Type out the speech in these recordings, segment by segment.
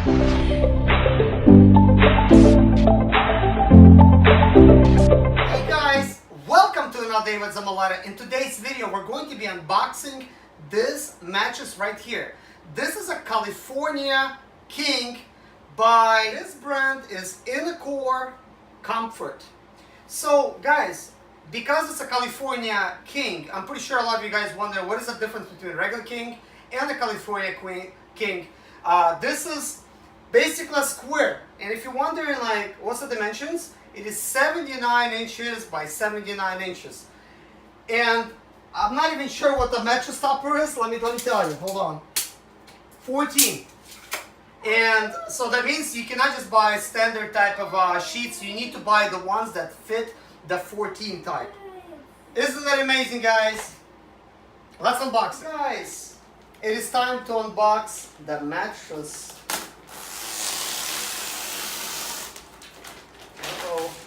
Hey guys, welcome to another day with Zimaleta. In today's video, we're going to be unboxing this mattress right here. This is a California King by this brand is Core Comfort. So guys, because it's a California King, I'm pretty sure a lot of you guys wonder what is the difference between a regular King and a California King. This is basically a square, and if you're wondering like what's the dimensions, it is 79 inches by 79 inches. And I'm not even sure what the mattress topper is. Let me tell you. Hold on. 14. And so that means you cannot just buy standard type of sheets. You need to buy the ones that fit the 14 type. Isn't that amazing, guys? Let's unbox it. Guys, it is time to unbox the mattress.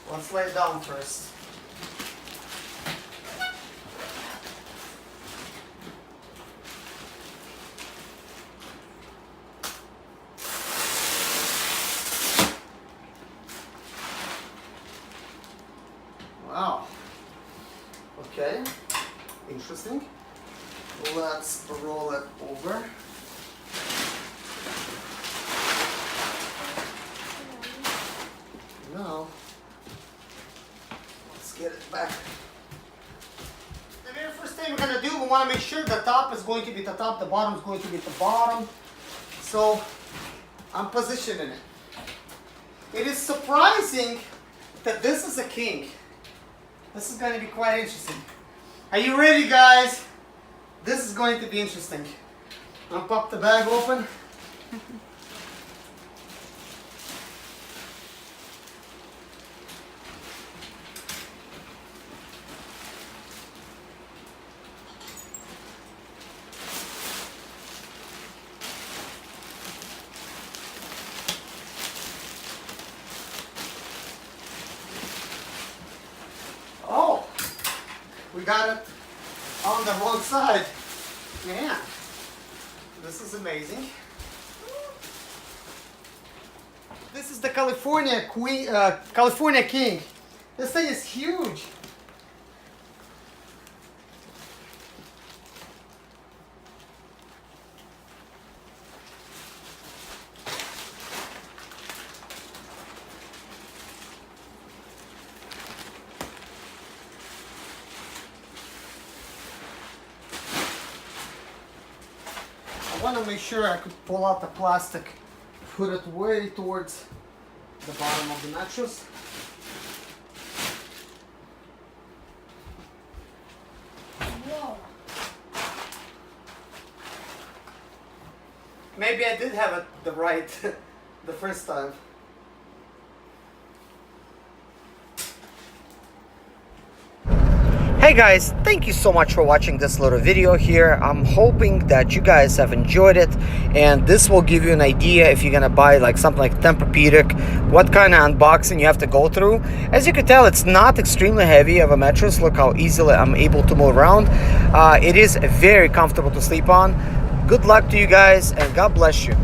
Let's lay it down first. Wow. Okay. Interesting. Let's roll it over. Now, let's get it back. The very first thing we're going to do, we want to make sure the top is going to be the top, the bottom is going to be the bottom. So, I'm positioning it. It is surprising that this is a King. This is going to be quite interesting. Are you ready, guys? This is going to be interesting. I'll pop the bag open. Oh, we got it on the wrong side. Man, this is amazing. This is the California King. This thing is huge. I want to make sure I could pull out the plastic, put it way towards the bottom of the mattress. Whoa. Maybe I did have it the right the first time. Hey guys, thank you so much for watching this little video here. I'm hoping that you guys have enjoyed it, and this will give you an idea if you're gonna buy like something like Tempur-Pedic, what kind of unboxing you have to go through. As you can tell, it's not extremely heavy of a mattress. Look how easily I'm able to move around. It is very comfortable to sleep on. Good luck to you guys, and God bless you.